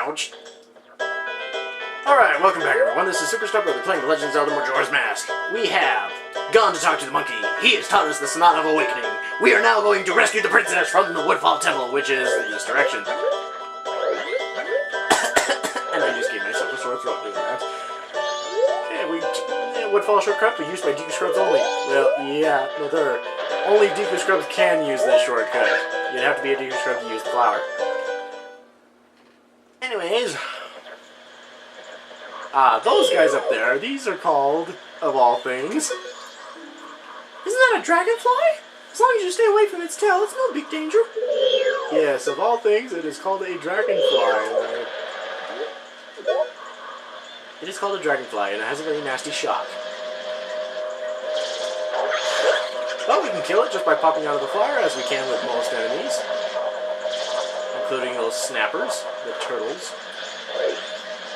Ouch. Alright, welcome back everyone. This is Superstar Brother playing the Legend of Zelda Majora's Mask. We have gone to talk to the monkey. He has taught us the Sonata of Awakening. We are now going to rescue the princess from the Woodfall Temple, which is the east direction. And I just gave myself a sore throat doing that. Okay, Woodfall shortcut, we used by Deku Scrubs only. Well, yeah, no there. Only Deku Scrubs can use this shortcut. You'd have to be a Deku Scrub to use the flower. Anyways, those guys up there, these are called, of all things... Isn't that a dragonfly? As long as you stay away from its tail, it's no big danger. Yes, of all things, it is called a dragonfly. It is called a dragonfly, and it has a very nasty shock. But we can kill it just by popping out of the fire, as we can with most enemies. Including those snappers, the turtles.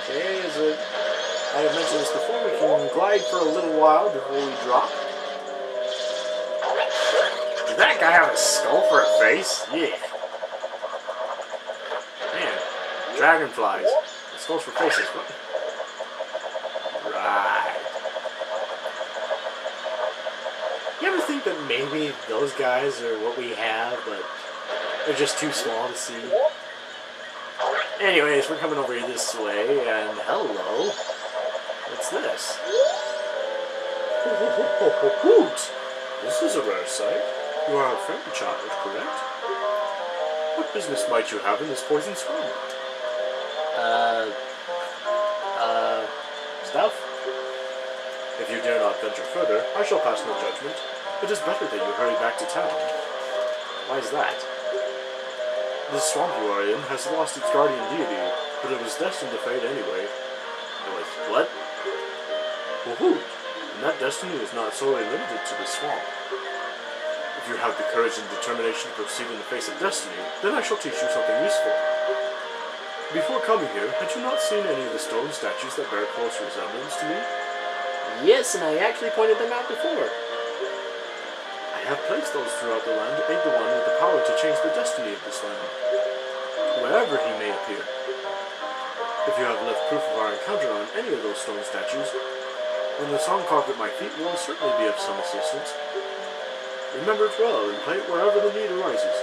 Okay, I have mentioned this before, we can glide for a little while before we drop. Does that guy have a skull for a face? Yeah. Man, dragonflies. Skulls for faces. Right. You ever think that maybe those guys are what we have, but they're just too small to see? Anyways, we're coming over here this way, and hello. What's this? Hoot! This is a rare sight. You are a friendly child, correct? What business might you have in this poison swamp? Stuff? If you dare not venture further, I shall pass no judgment. It is better that you hurry back to town. Why is that? This swamp you are in has lost its guardian deity, but it was destined to fade anyway. What? Woohoo! And that destiny is not solely limited to the swamp. If you have the courage and determination to proceed in the face of destiny, then I shall teach you something useful. Before coming here, had you not seen any of the stone statues that bear close resemblance to me? Yes, and I actually pointed them out before. I have placed those throughout the land to aid the one with the power to change the destiny of this land, wherever he may appear. If you have left proof of our encounter on any of those stone statues, then the song carved at my feet will certainly be of some assistance. Remember it well and play it wherever the need arises.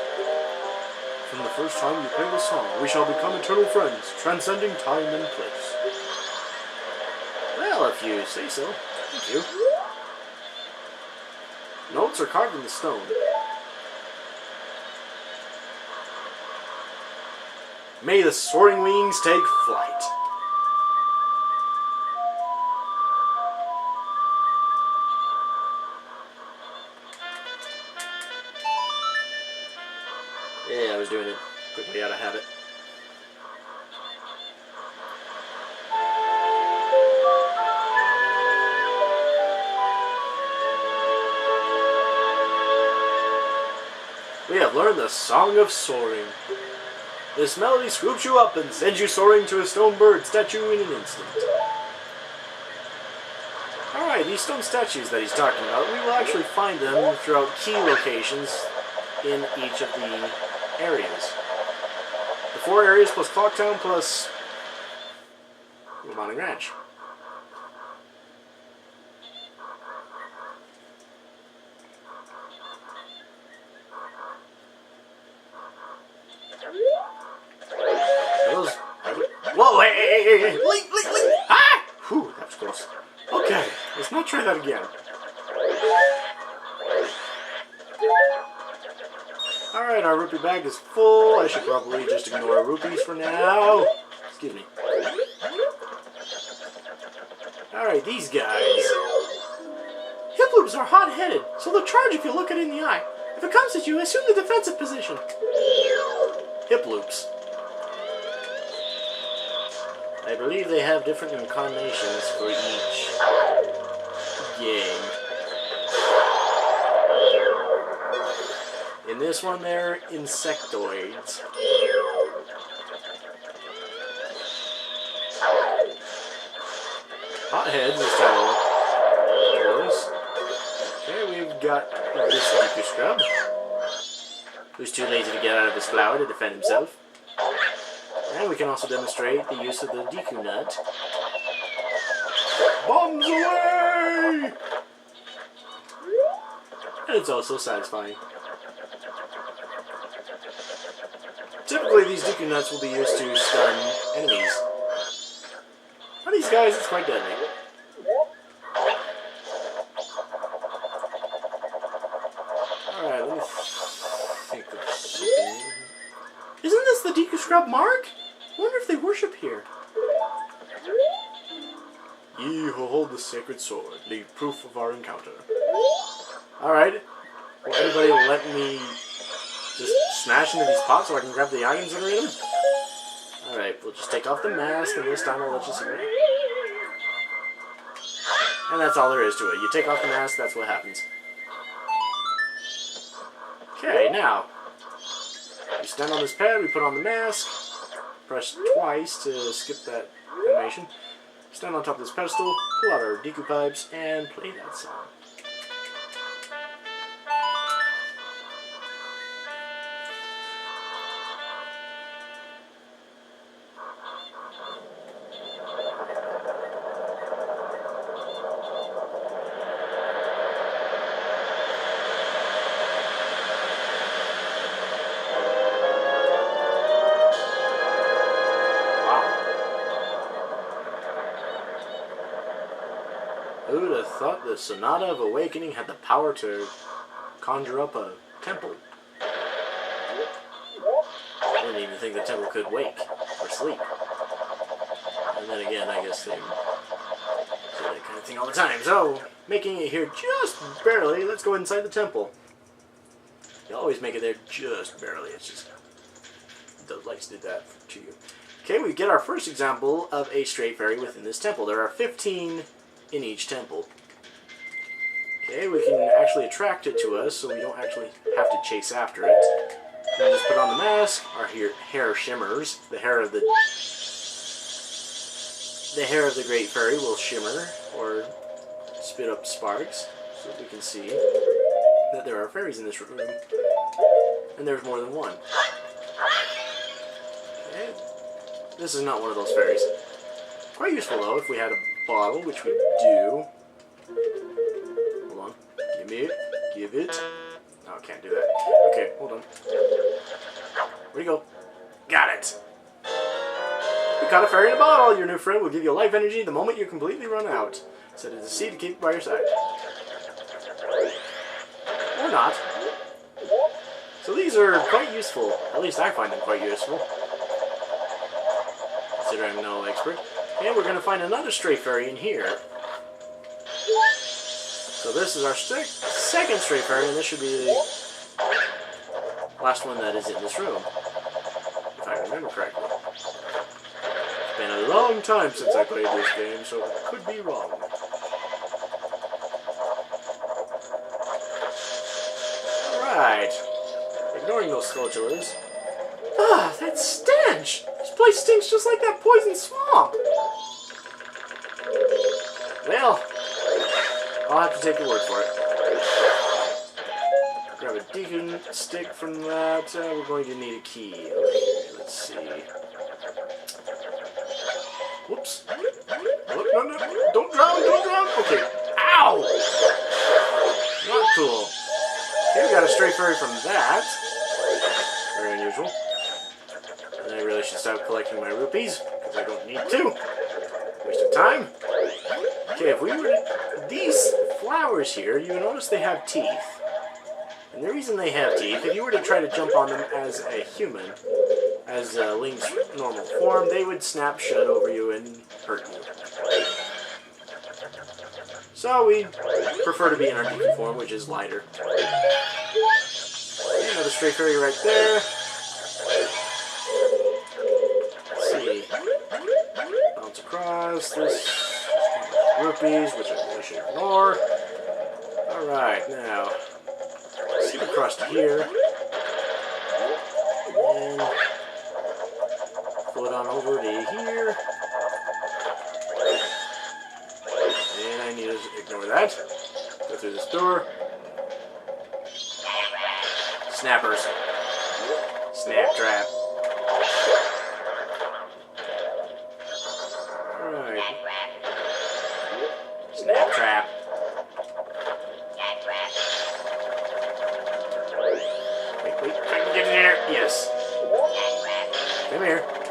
From the first time you play the song, we shall become eternal friends, transcending time and place. Well, if you say so. Thank you. Notes are carved in the stone. May the soaring wings take flight. Yeah, I was doing it quickly out of habit. We have learned the Song of Soaring. This melody scoops you up and sends you soaring to a stone bird statue in an instant. Alright, these stone statues that he's talking about, we will actually find them throughout key locations in each of the areas. The 4 areas plus Clocktown plus Mountain Ranch. Whoa, hey! Link! Ah! Whew, that was close. Okay, let's not try that again. Alright, our rupee bag is full. I should probably just ignore rupees for now. Excuse me. Alright, these guys. Hiploops are hot-headed, so they'll charge if you look it in the eye. If it comes at you, assume the defensive position. Hiploops. I believe they have different incarnations for each game. In this one, they're insectoids. Hotheads is close. Okay, we've got this Deku Scrub, who's too lazy to get out of his flower to defend himself. And we can also demonstrate the use of the Deku nut. Bombs away! And it's also satisfying. Typically, these Deku nuts will be used to stun enemies. On these guys, it's quite deadly. Alright, let me think of something. Isn't this the Deku Scrub Mark? I wonder if they worship here. Ye who hold the sacred sword, leave proof of our encounter. Alright. Will anybody let me just smash into these pots so I can grab the items that are in them? Alright, we'll just take off the mask, and this time I'll let you see it. And that's all there is to it. You take off the mask, that's what happens. Okay, now. You stand on this pad, we put on the mask. Press twice to skip that animation. Stand on top of this pedestal, pull out our Deku pipes, and play that song. Who would have thought the Sonata of Awakening had the power to conjure up a temple? I didn't even think the temple could wake or sleep. And then again, I guess they do that kind of thing all the time. So, making it here just barely, let's go inside the temple. You always make it there just barely. It's just, the lights did that to you. Okay, we get our first example of a stray fairy within this temple. There are 15 in each temple. Okay, we can actually attract it to us, so we don't actually have to chase after it. We just put on the mask, our hair shimmers. The hair of the great fairy will shimmer, or spit up sparks, so that we can see that there are fairies in this room. And there's more than one. Okay. This is not one of those fairies. Quite useful though, if we had a bottle, which we do. Hold on. Give me it. Give it. No, I can't do that. Okay, hold on. Where'd you go? Got it! We caught a fairy in a bottle! Your new friend will give you life energy the moment you completely run out. Set it as a seed to keep it by your side. Or not. So these are quite useful. At least I find them quite useful. Considering I'm no expert. And we're going to find another stray fairy in here. So this is our second stray fairy, and this should be the last one that is in this room. If I remember correctly. It's been a long time since I played this game, so it could be wrong. Alright. Ignoring those skeletons. Ah, that stench! This place stinks just like that poison swamp! Well, I'll have to take your word for it. Grab a Deku stick from that. We're going to need a key. Okay, let's see. Whoops. What? No, no, don't drown, don't drown! Okay. Ow! Not cool. Okay, we got a stray fairy from that. Very unusual. And I really should stop collecting my rupees, because I don't need to. Waste of time. Okay, if we were to... These flowers here, you notice they have teeth. And the reason they have teeth, if you were to try to jump on them as a human, as Link's normal form, they would snap shut over you and hurt you. So we prefer to be in our Deku form, which is lighter. Okay, another stray fairy right there. Let's see. Bounce across this. Rupees, which I really should ignore. Alright, now, skip across to here. And float on over to here. And I need to ignore that. Go through this door. Snappers. Snap trap.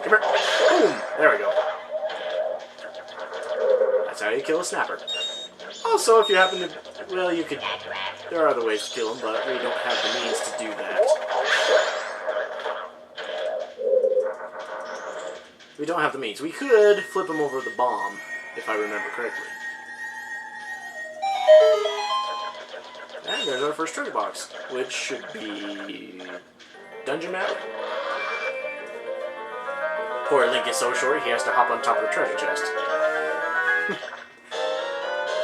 Come here. Boom! There we go. That's how you kill a snapper. Also, if you happen to... Well, you could... There are other ways to kill them, but we don't have the means to do that. We don't have the means. We could flip him over the bomb, if I remember correctly. And there's our first treasure box, which should be... Dungeon map? Poor Link is so short, he has to hop on top of the treasure chest.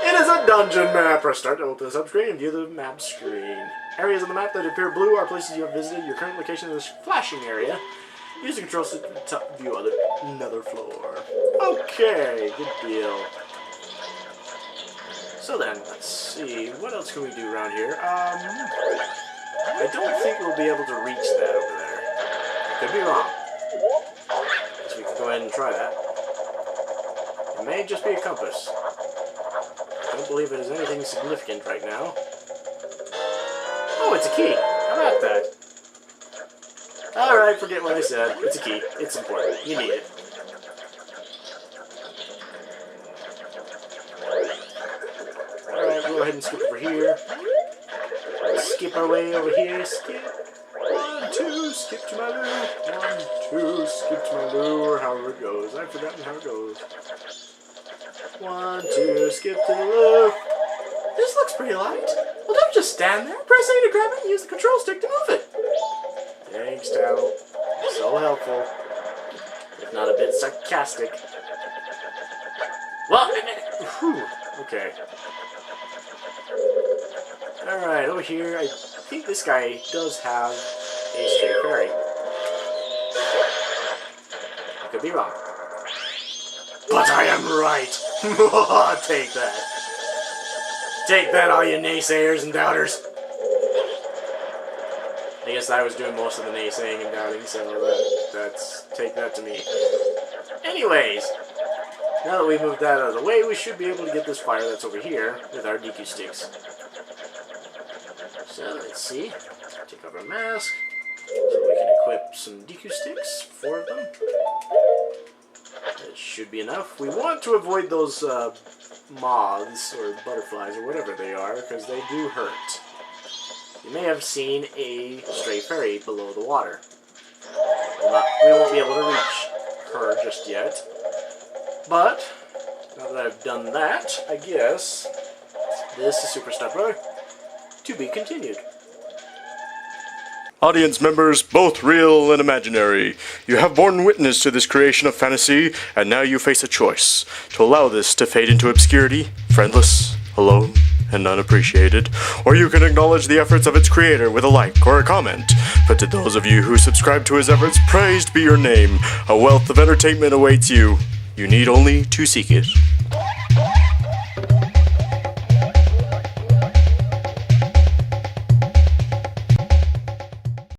It is a dungeon map! Press start to open the sub-screen and view the map screen. Areas on the map that appear blue are places you have visited. Your current location is this flashing area. Use the control stick to view another floor. Okay, good deal. So then, let's see, what else can we do around here? I don't think we'll be able to reach that over there. I could be wrong. So we can go ahead and try that. It may just be a compass. I don't believe it is anything significant right now. Oh, it's a key! How about that? Alright, forget what I said. It's a key. It's important. You need it. Alright, we'll go ahead and skip over here. Let's skip our way over here. Skip. 1, 2, skip to my loo. 1, 2, skip to my loo, or however it goes. I've forgotten how it goes. 1, 2, skip to the loo. This looks pretty light. Well, don't just stand there. Press A to grab it and use the control stick to move it. Thanks, Tao. So helpful. If not a bit sarcastic. Well, whew, okay. Alright, over here, I think this guy does have a stray fairy. I could be wrong. But I am right! Take that. Take that, all you naysayers and doubters. I guess I was doing most of the naysaying and doubting, so that's... Take that to me. Anyways, now that we've moved that out of the way, we should be able to get this fire that's over here with our DQ sticks. So, let's see. Take off our mask. So we can equip some DQ sticks, 4 of them. That should be enough. We want to avoid those moths or butterflies or whatever they are, because they do hurt. You may have seen a stray fairy below the water. We won't be able to reach her just yet. But, now that I've done that, I guess this is Super Step Brother. To be continued. Audience members, both real and imaginary, you have borne witness to this creation of fantasy, and now you face a choice. To allow this to fade into obscurity, friendless, alone, and unappreciated, or you can acknowledge the efforts of its creator with a like or a comment. But to those of you who subscribe to his efforts, praised be your name. A wealth of entertainment awaits you. You need only to seek it.